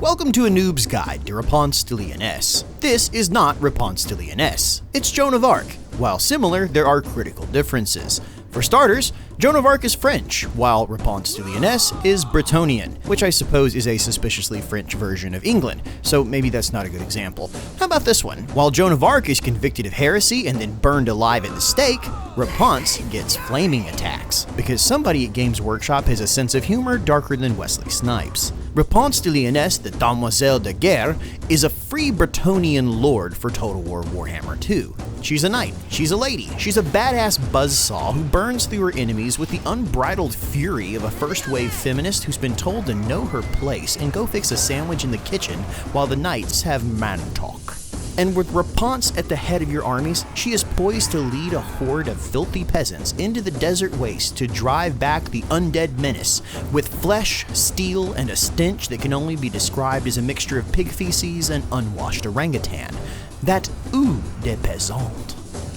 Welcome to a noob's guide to REPANSE de LYONESSE. This is not REPANSE de LYONESSE. It's Joan of Arc. While similar, there are critical differences. For starters, Joan of Arc is French, while REPANSE de LYONESSE is Bretonnian, which I suppose is a suspiciously French version of England, so maybe that's not a good example. How about this one? While Joan of Arc is convicted of heresy and then burned alive at the stake, REPANSE gets flaming attacks, because somebody at Games Workshop has a sense of humor darker than Wesley Snipes. REPANSE de LYONESSE de Damoiselle de Guerre is a free Bretonnian lord for Total War Warhammer 2. She's a knight, she's a lady, she's a badass buzzsaw who burns through her enemies with the unbridled fury of a first-wave feminist who's been told to know her place and go fix a sandwich in the kitchen while the knights have man talk. And with REPANSE at the head of your armies, she is poised to lead a horde of filthy peasants into the desert waste to drive back the undead menace with flesh, steel, and a stench that can only be described as a mixture of pig feces and unwashed orangutan. That eau de pesant.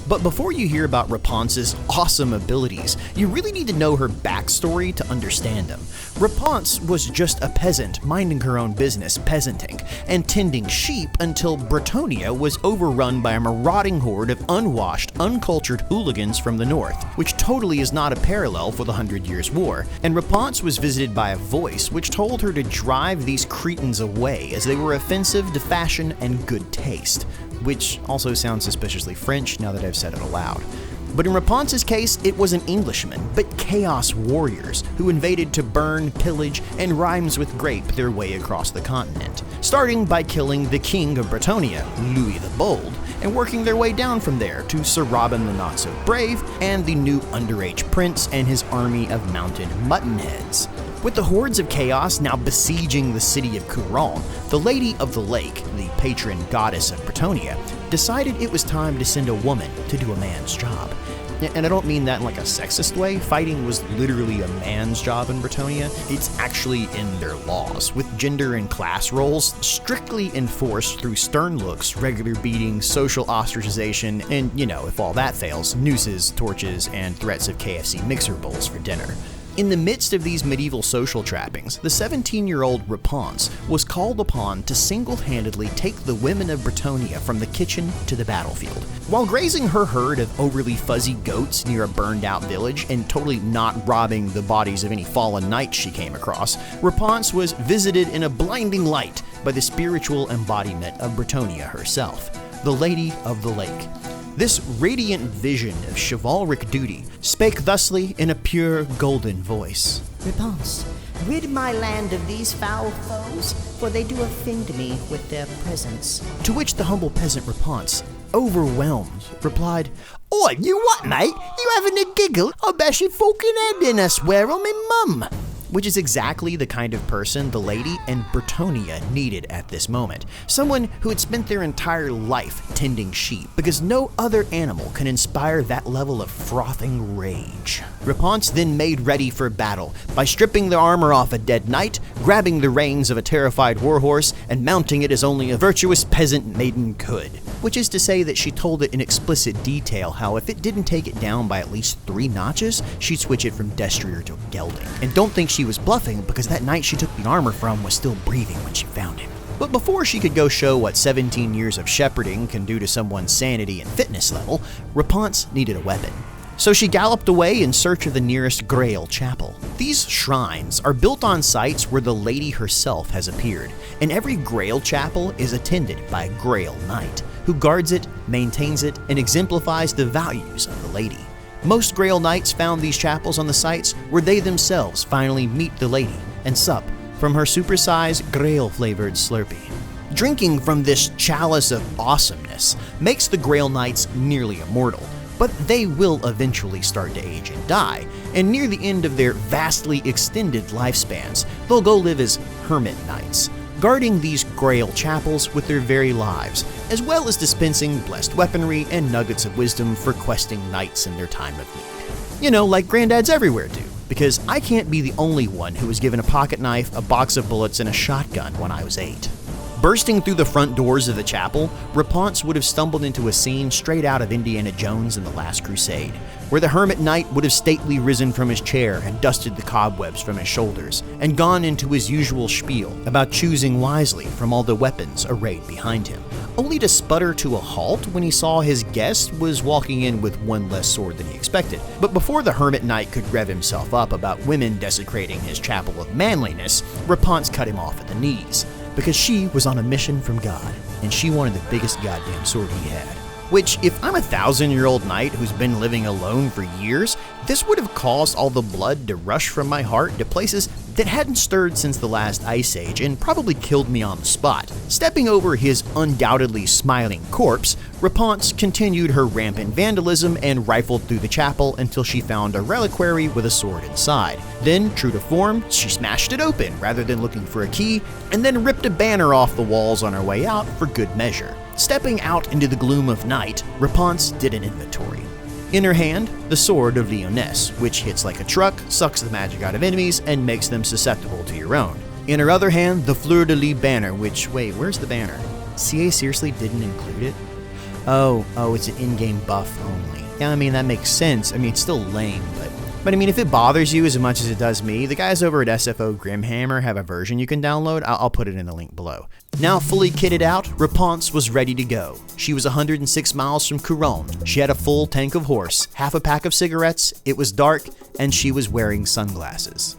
But before you hear about REPANSE's awesome abilities, you really need to know her backstory to understand them. REPANSE was just a peasant minding her own business, peasanting, and tending sheep until Bretonnia was overrun by a marauding horde of unwashed, uncultured hooligans from the north, which totally is not a parallel for the 100 Years' War, and REPANSE was visited by a voice which told her to drive these cretins away as they were offensive to fashion and good taste. Which also sounds suspiciously French now that I've said it aloud. But in REPANSE's case, it wasn't Englishmen, but chaos warriors who invaded to burn, pillage, and rhymes with grape their way across the continent, starting by killing the king of Bretonnia, Louis the Bold, and working their way down from there to Sir Robin the Not-So-Brave and the new underage prince and his army of mounted muttonheads. With the hordes of chaos now besieging the city of Couronne, the Lady of the Lake, the patron goddess of Bretonnia, decided it was time to send a woman to do a man's job. And I don't mean that in like a sexist way. Fighting was literally a man's job in Bretonnia. It's actually in their laws, with gender and class roles strictly enforced through stern looks, regular beatings, social ostracization, and, you know, if all that fails, nooses, torches, and threats of KFC mixer bowls for dinner. In the midst of these medieval social trappings, the 17-year-old REPANSE was called upon to single-handedly take the women of Bretonnia from the kitchen to the battlefield. While grazing her herd of overly fuzzy goats near a burned-out village and totally not robbing the bodies of any fallen knights she came across, REPANSE was visited in a blinding light by the spiritual embodiment of Bretonnia herself, the Lady of the Lake. This radiant vision of chivalric duty spake thusly in a pure golden voice. REPANSE, rid my land of these foul foes, for they do offend me with their presence. To which the humble peasant REPANSE, overwhelmed, replied, "Oi, you what, mate? You having a giggle? I'll bash your fucking head in, I swear on me mum." Which is exactly the kind of person the lady and Bretonnia needed at this moment. Someone who had spent their entire life tending sheep, because no other animal can inspire that level of frothing rage. REPANSE then made ready for battle by stripping the armor off a dead knight, grabbing the reins of a terrified warhorse, and mounting it as only a virtuous peasant maiden could. Which is to say that she told it in explicit detail how if it didn't take it down by at least 3 notches, she'd switch it from destrier to gelding. And don't think she was bluffing, because that knight she took the armor from was still breathing when she found him. But before she could go show what 17 years of shepherding can do to someone's sanity and fitness level, REPANSE needed a weapon. So she galloped away in search of the nearest Grail chapel. These shrines are built on sites where the lady herself has appeared, and every Grail chapel is attended by a Grail knight, who guards it, maintains it, and exemplifies the values of the lady. Most Grail knights found these chapels on the sites where they themselves finally meet the lady and sup from her supersized Grail-flavored Slurpee. Drinking from this chalice of awesomeness makes the Grail knights nearly immortal, but they will eventually start to age and die, and near the end of their vastly extended lifespans, they'll go live as hermit knights, guarding these Grail chapels with their very lives, as well as dispensing blessed weaponry and nuggets of wisdom for questing knights in their time of need. You know, like granddads everywhere do, because I can't be the only one who was given a pocket knife, a box of bullets, and a shotgun when I was 8. Bursting through the front doors of the chapel, REPANSE would have stumbled into a scene straight out of Indiana Jones and the Last Crusade. where the hermit knight would have stately risen from his chair and dusted the cobwebs from his shoulders, and gone into his usual spiel about choosing wisely from all the weapons arrayed behind him, only to sputter to a halt when he saw his guest was walking in with one less sword than he expected. But before the hermit knight could rev himself up about women desecrating his chapel of manliness, REPANSE cut him off at the knees, because she was on a mission from God, and she wanted the biggest goddamn sword he had. Which, if I'm a 1,000-year-old knight who's been living alone for years, this would have caused all the blood to rush from my heart to places that hadn't stirred since the last ice age and probably killed me on the spot. Stepping over his undoubtedly smiling corpse, REPANSE continued her rampant vandalism and rifled through the chapel until she found a reliquary with a sword inside. Then, true to form, she smashed it open rather than looking for a key, and then ripped a banner off the walls on her way out for good measure. Stepping out into the gloom of night, REPANSE did an inventory. In her hand, the Sword of Lyonesse, which hits like a truck, sucks the magic out of enemies, and makes them susceptible to your own. In her other hand, the Fleur de Lis banner, which, wait, where's the banner? CA seriously didn't include it? Oh, it's an in-game buff only. Yeah, I mean, that makes sense. I mean, it's still lame, but I mean, if it bothers you as much as it does me, the guys over at SFO Grimhammer have a version you can download. I'll put it in the link below. Now fully kitted out, REPANSE was ready to go. She was 106 miles from Couronne. She had a full tank of horse, half a pack of cigarettes, it was dark, and she was wearing sunglasses.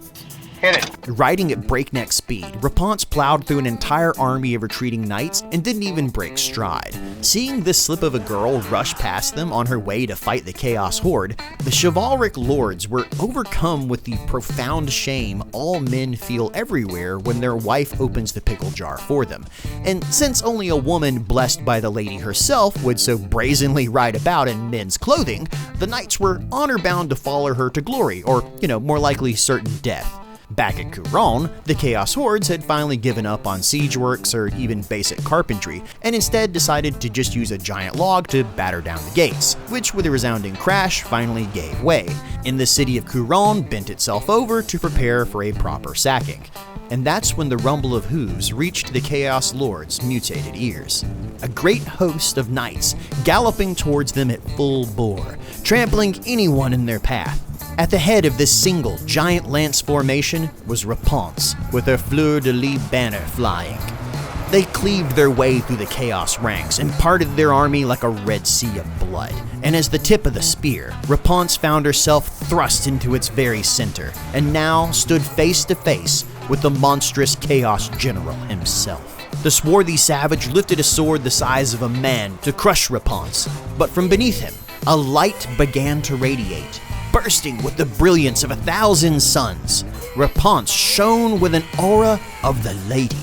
Hit it. Riding at breakneck speed, REPANSE plowed through an entire army of retreating knights and didn't even break stride. Seeing this slip of a girl rush past them on her way to fight the Chaos Horde, the chivalric lords were overcome with the profound shame all men feel everywhere when their wife opens the pickle jar for them. And since only a woman blessed by the lady herself would so brazenly ride about in men's clothing, the knights were honor-bound to follow her to glory, or, more likely certain death. Back at Couronne, the Chaos Hordes had finally given up on siege works or even basic carpentry, and instead decided to just use a giant log to batter down the gates, which with a resounding crash finally gave way, and the city of Couronne bent itself over to prepare for a proper sacking. And that's when the rumble of hooves reached the Chaos Lord's mutated ears. A great host of knights galloping towards them at full bore, trampling anyone in their path. At the head of this single giant lance formation was REPANSE, with her Fleur de Lis banner flying. They cleaved their way through the Chaos ranks and parted their army like a red sea of blood. And as the tip of the spear, REPANSE found herself thrust into its very center, and now stood face to face with the monstrous Chaos General himself. The swarthy savage lifted a sword the size of a man to crush REPANSE, but from beneath him, a light began to radiate. Bursting with the brilliance of 1,000 suns, REPANSE shone with an aura of the lady.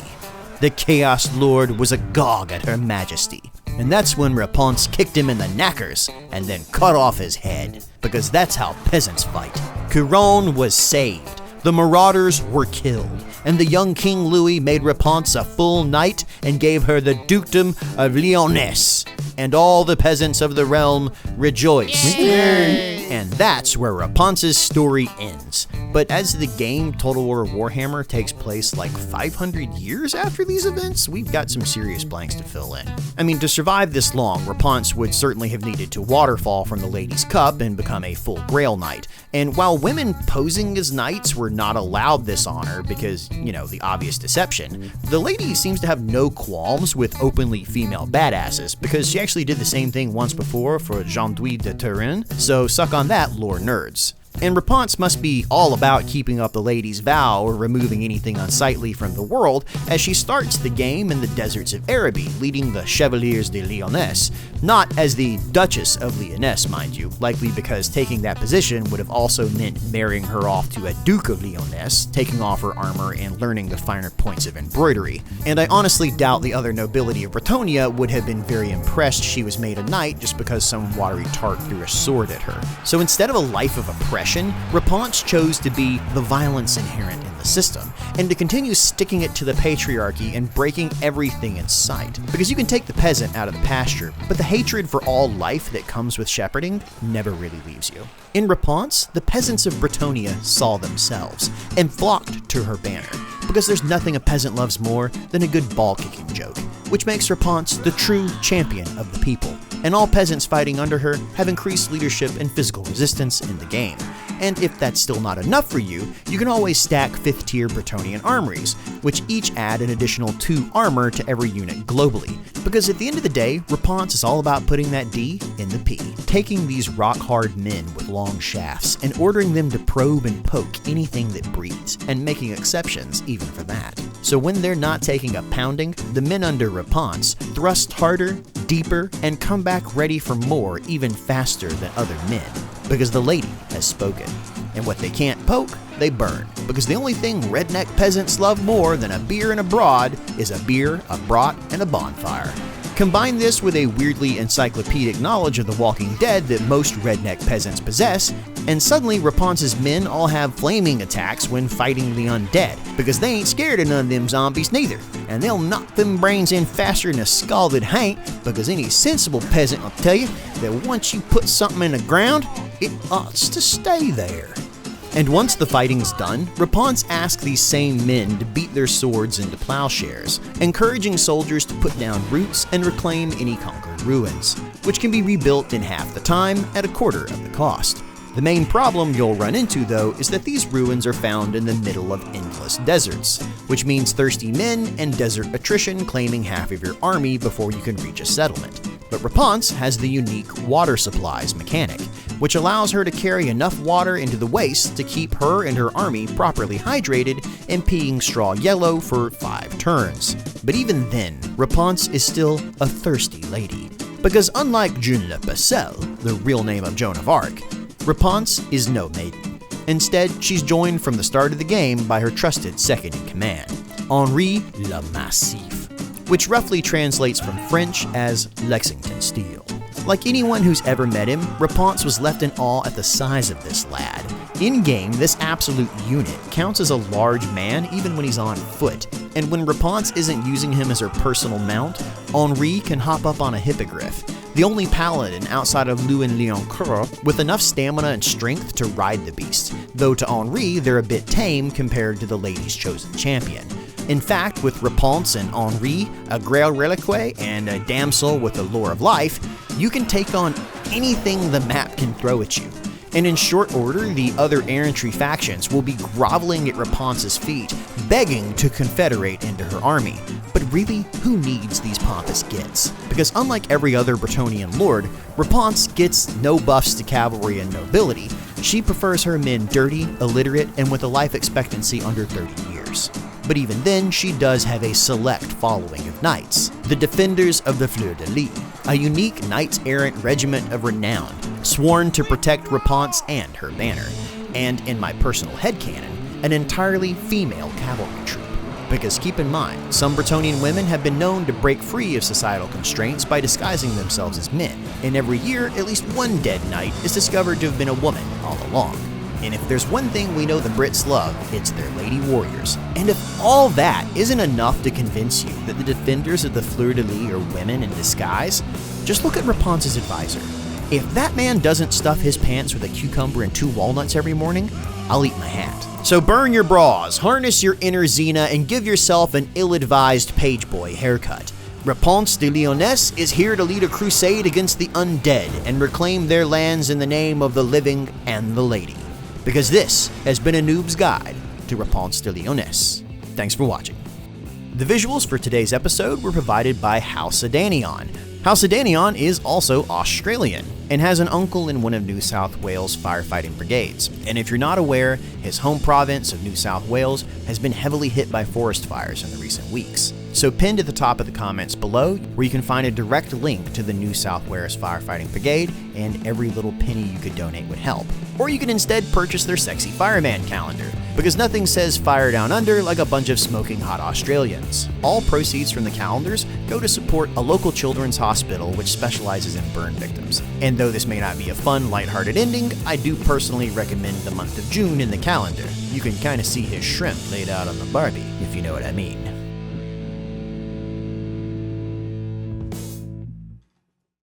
The Chaos Lord was agog at her majesty, and that's when REPANSE kicked him in the knackers and then cut off his head, because that's how peasants fight. Couronne was saved, the marauders were killed, and the young King Louis made REPANSE a full knight and gave her the dukedom of Lyonesse, and all the peasants of the realm rejoiced. Yay! And that's where REPANSE's story ends. But as the game Total War Warhammer takes place like 500 years after these events, we've got some serious blanks to fill in. I mean, to survive this long, REPANSE would certainly have needed to waterfall from the Lady's Cup and become a full Grail Knight. And while women posing as knights were not allowed this honor because, the obvious deception, the lady seems to have no qualms with openly female badasses, because she actually did the same thing once before for Jean-Louis de Turenne, so suck on that, lore nerds. And REPANSE must be all about keeping up the lady's vow or removing anything unsightly from the world as she starts the game in the deserts of Araby, leading the Chevaliers de Lyonesse, not as the Duchess of Lyonesse, mind you, likely because taking that position would have also meant marrying her off to a Duke of Lyonesse, taking off her armor and learning the finer points of embroidery. And I honestly doubt the other nobility of Bretonnia would have been very impressed she was made a knight just because some watery tart threw a sword at her. So instead of a life of oppression, REPANSE chose to be the violence inherent in the system, and to continue sticking it to the patriarchy and breaking everything in sight. Because you can take the peasant out of the pasture, but the hatred for all life that comes with shepherding never really leaves you. In REPANSE, the peasants of Bretonnia saw themselves, and flocked to her banner, because there's nothing a peasant loves more than a good ball-kicking joke, which makes REPANSE the true champion of the people. and all peasants fighting under her have increased leadership and physical resistance in the game. And if that's still not enough for you, you can always stack 5th tier Bretonnian armories, which each add an additional 2 armor to every unit globally. Because at the end of the day, Repanse is all about putting that D in the P. Taking these rock-hard men with long shafts and ordering them to probe and poke anything that breathes, and making exceptions even for that. So when they're not taking a pounding, the men under Repanse thrust harder, deeper, and come back ready for more even faster than other men. Because the lady has spoken. And what they can't poke, they burn. Because the only thing redneck peasants love more than a beer and a broad is a beer, a brat, and a bonfire. Combine this with a weirdly encyclopedic knowledge of The Walking Dead that most redneck peasants possess, and suddenly Repanse's men all have flaming attacks when fighting the undead, because they ain't scared of none of them zombies neither, and they'll knock them brains in faster than a scalded haint, because any sensible peasant will tell you that once you put something in the ground, it oughts to stay there. And once the fighting's done, Repanse asks these same men to beat their swords into plowshares, encouraging soldiers to put down roots and reclaim any conquered ruins, which can be rebuilt in half the time at a quarter of the cost. The main problem you'll run into, though, is that these ruins are found in the middle of endless deserts, which means thirsty men and desert attrition claiming half of your army before you can reach a settlement. But Repanse has the unique water supplies mechanic, which allows her to carry enough water into the waste to keep her and her army properly hydrated and peeing straw yellow for 5 turns. But even then, Repanse is still a thirsty lady. Because unlike Jeanne le Pacelle, the real name of Joan of Arc, Repanse is no maiden. Instead, she's joined from the start of the game by her trusted second-in-command, Henri le Massif, which roughly translates from French as Lexington Steel. Like anyone who's ever met him, Repanse was left in awe at the size of this lad. In-game, this absolute unit counts as a large man even when he's on foot, and when Repanse isn't using him as her personal mount, Henri can hop up on a hippogriff, the only paladin outside of Lioncourt with enough stamina and strength to ride the beast, though to Henri they're a bit tame compared to the lady's chosen champion. In fact, with Repanse and Henri, a Grail Reliquie, and a damsel with the lore of life, you can take on anything the map can throw at you. And in short order, the other errantry factions will be groveling at Repanse's feet, begging to confederate into her army. But really, who needs these pompous gits? Because unlike every other Bretonnian lord, Repanse gets no buffs to cavalry and nobility. She prefers her men dirty, illiterate, and with a life expectancy under 30 years. But even then, she does have a select following of knights, the Defenders of the Fleur de Lis, a unique knights-errant regiment of renown, sworn to protect Repanse and her banner, and in my personal headcanon, an entirely female cavalry troop. Because keep in mind, some Bretonnian women have been known to break free of societal constraints by disguising themselves as men, and every year, at least one dead knight is discovered to have been a woman all along. And if there's one thing we know the Brits love, it's their lady warriors. And if all that isn't enough to convince you that the Defenders of the Fleur de Lis are women in disguise, just look at Repanse's advisor. If that man doesn't stuff his pants with a cucumber and 2 walnuts every morning, I'll eat my hat. So burn your bras, harness your inner Xena, and give yourself an ill-advised page boy haircut. REPANSE de LYONESSE is here to lead a crusade against the undead and reclaim their lands in the name of the living and the lady. Because this has been a noob's guide to REPANSE de LYONESSE. Thanks for watching. The visuals for today's episode were provided by House Adanion. House Adanion is also Australian and has an uncle in one of New South Wales' firefighting brigades. And if you're not aware, his home province of New South Wales has been heavily hit by forest fires in the recent weeks. So pinned at the top of the comments below, where you can find a direct link to the New South Wales Firefighting Brigade, and every little penny you could donate would help. Or you can instead purchase their sexy fireman calendar, because nothing says fire down under like a bunch of smoking hot Australians. All proceeds from the calendars go to support a local children's hospital which specializes in burn victims. And though this may not be a fun, lighthearted ending, I do personally recommend the month of June in the calendar. You can kinda see his shrimp laid out on the Barbie, if you know what I mean.